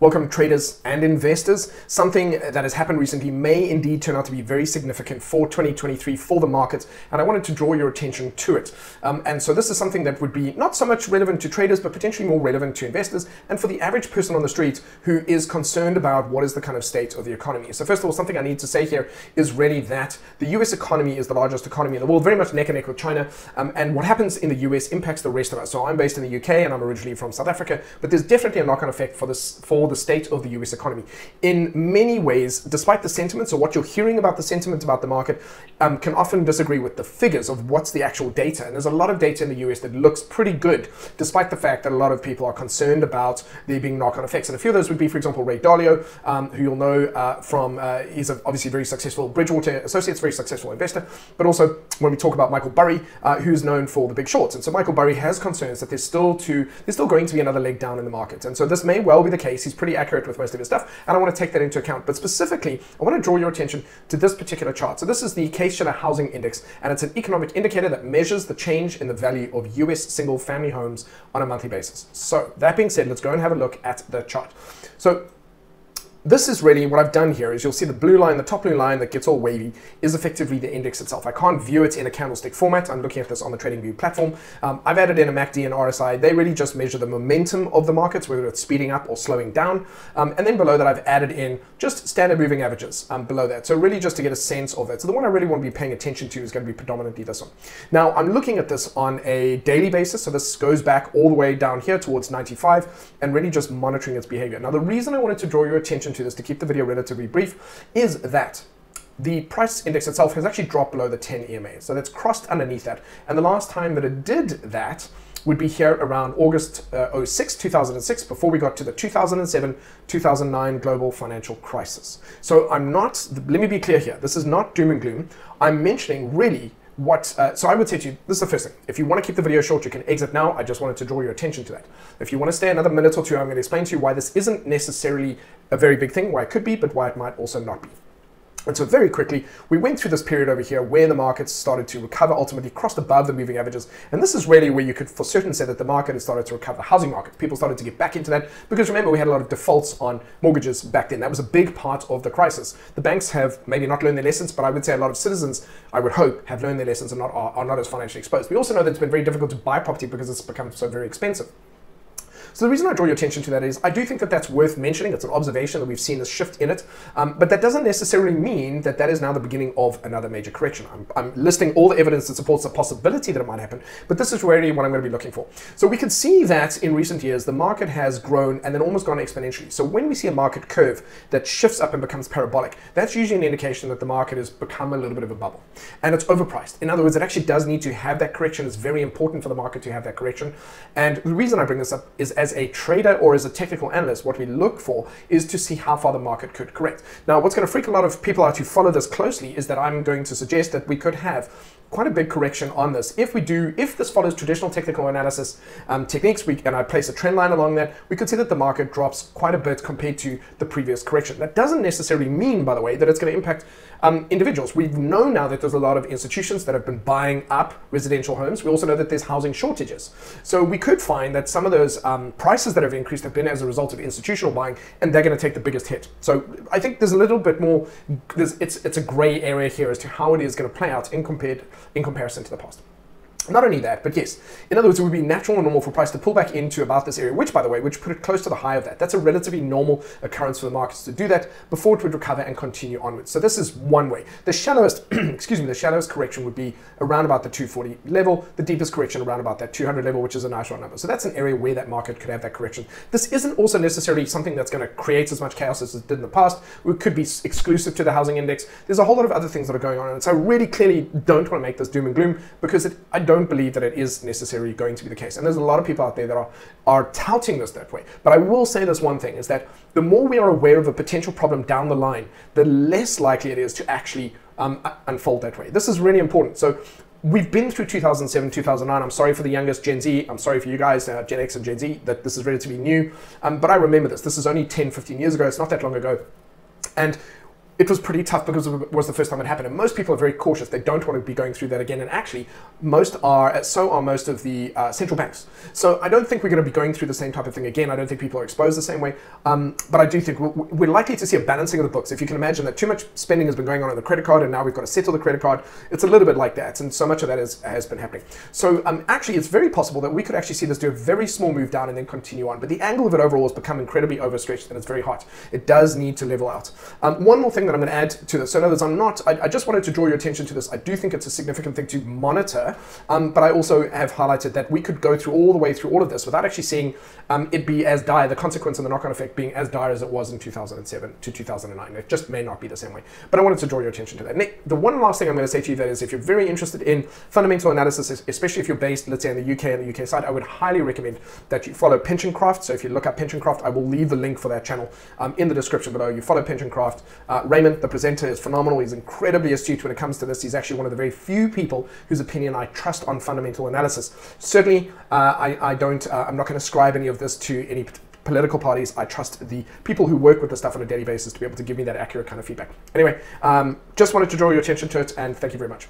Welcome traders and investors. Something that has happened recently may indeed turn out to be very significant for 2023 for the markets, and I wanted to draw your attention to it. And so this is something that would be not so much relevant to traders, but potentially more relevant to investors and for the average person on the street who is concerned about what is the kind of state of the economy. So first of all, something I need to say here is really that the US economy is the largest economy in the world, very much neck and neck with China, and what happens in the US impacts the rest of us. So I'm based in the UK and I'm originally from South Africa, but there's definitely a knock-on effect for the state of the US economy. In many ways, despite the sentiments or what you're hearing about the sentiment about the market, can often disagree with the figures of what's the actual data. And there's a lot of data in the US that looks pretty good, despite the fact that a lot of people are concerned about there being knock-on effects. And a few of those would be, for example, Ray Dalio, who you'll know from, he's obviously very successful Bridgewater Associates, very successful investor, but also when we talk about Michael Burry, who's known for the big shorts. And so Michael Burry has concerns that there's still going to be another leg down in the market. And so this may well be the case. He's pretty accurate with most of his stuff, and I want to take that into account. But specifically, I want to draw your attention to this particular chart. So this is the Case-Shiller Housing Index, and it's an economic indicator that measures the change in the value of US single-family homes on a monthly basis. So that being said, let's go and have a look at the chart. So this is really what I've done here is you'll see the blue line, the top blue line that gets all wavy is effectively the index itself. I can't view it in a candlestick format. I'm looking at this on the TradingView platform. I've added in a MACD and RSI. They really just measure the momentum of the markets, whether it's speeding up or slowing down. And then below that, I've added in just standard moving averages below that. So really just to get a sense of it. So the one I really want to be paying attention to is going to be predominantly this one. Now, I'm looking at this on a daily basis. So this goes back all the way down here towards 95 and really just monitoring its behavior. Now, the reason I wanted to draw your attention to this, to keep the video relatively brief, is that the price index itself has actually dropped below the 10 EMA. So that's crossed underneath that. And the last time that it did that would be here around August 2006, before we got to the 2007-2009 global financial crisis. So let me be clear here. This is not doom and gloom. I'm mentioning really so I would say to you, this is the first thing. If you want to keep the video short, you can exit now. I just wanted to draw your attention to that. If you want to stay another minute or two, I'm going to explain to you why this isn't necessarily a very big thing, why it could be, but why it might also not be. And so very quickly, we went through this period over here where the markets started to recover, ultimately crossed above the moving averages. And this is really where you could for certain say that the market has started to recover, the housing market. People started to get back into that because remember, we had a lot of defaults on mortgages back then. That was a big part of the crisis. The banks have maybe not learned their lessons, but I would say a lot of citizens, I would hope, have learned their lessons and are not as financially exposed. We also know that it's been very difficult to buy property because it's become so very expensive. So the reason I draw your attention to that is I do think that that's worth mentioning. It's an observation that we've seen a shift in it, but that doesn't necessarily mean that that is now the beginning of another major correction. I'm listing all the evidence that supports the possibility that it might happen, but this is really what I'm going to be looking for. So we can see that in recent years, the market has grown and then almost gone exponentially. So when we see a market curve that shifts up and becomes parabolic, that's usually an indication that the market has become a little bit of a bubble and it's overpriced. In other words, it actually does need to have that correction. It's very important for the market to have that correction. And the reason I bring this up is as a trader or as a technical analyst, what we look for is to see how far the market could correct. Now, what's going to freak a lot of people out who follow this closely is that I'm going to suggest that we could have quite a big correction on this. If this follows traditional technical analysis techniques, and I place a trend line along that, we could see that the market drops quite a bit compared to the previous correction. That doesn't necessarily mean, by the way, that it's going to impact individuals. We know now that there's a lot of institutions that have been buying up residential homes. We also know that there's housing shortages. So we could find that some of those prices that have increased have been as a result of institutional buying, and they're going to take the biggest hit. So I think there's a little bit more, it's a gray area here as to how it is going to play out in comparison to the past. Not only that, but yes, in other words, it would be natural and normal for price to pull back into about this area, which, by the way, which put it close to the high of that. That's a relatively normal occurrence for the markets to do that before it would recover and continue onwards. So this is one way. The shallowest, the shallowest correction would be around about the 240 level, the deepest correction around about that 200 level, which is a nice round number. So that's an area where that market could have that correction. This isn't also necessarily something that's going to create as much chaos as it did in the past. It could be exclusive to the housing index. There's a whole lot of other things that are going on. And so I really clearly don't want to make this doom and gloom because I don't believe that it is necessarily going to be the case. And there's a lot of people out there that are touting this that way. But I will say this one thing is that the more we are aware of a potential problem down the line, the less likely it is to actually unfold that way. This is really important. So we've been through 2007, 2009. I'm sorry for the youngest Gen Z. I'm sorry for you guys, Gen X and Gen Z, that this is relatively new. But I remember this. This is only 10, 15 years ago. It's not that long ago. And it was pretty tough because it was the first time it happened. And most people are very cautious. They don't want to be going through that again. And actually, so are most of the central banks. So I don't think we're going to be going through the same type of thing again. I don't think people are exposed the same way. But I do think we're likely to see a balancing of the books. If you can imagine that too much spending has been going on the credit card, and now we've got to settle the credit card, it's a little bit like that. And so much of that has been happening. So actually, it's very possible that we could actually see this do a very small move down and then continue on. But the angle of it overall has become incredibly overstretched, and it's very hot. It does need to level out. One more thing that I'm going to add to this. So in other words, I just wanted to draw your attention to this. I do think it's a significant thing to monitor, but I also have highlighted that we could go through all the way through all of this without actually seeing it be as dire, the consequence and the knock-on effect being as dire as it was in 2007 to 2009. It just may not be the same way. But I wanted to draw your attention to that. Nick, the one last thing I'm going to say to you that is, if you're very interested in fundamental analysis, especially if you're based, let's say, in the UK and the UK side, I would highly recommend that you follow Pensioncraft. So if you look up Pensioncraft, I will leave the link for that channel in the description below. You follow Pensioncraft. Raymond, the presenter, is phenomenal. He's incredibly astute when it comes to this. He's actually one of the very few people whose opinion I trust on fundamental analysis. Certainly, I'm not going to ascribe any of this to any political parties. I trust the people who work with the stuff on a daily basis to be able to give me that accurate kind of feedback. Anyway, just wanted to draw your attention to it, and thank you very much.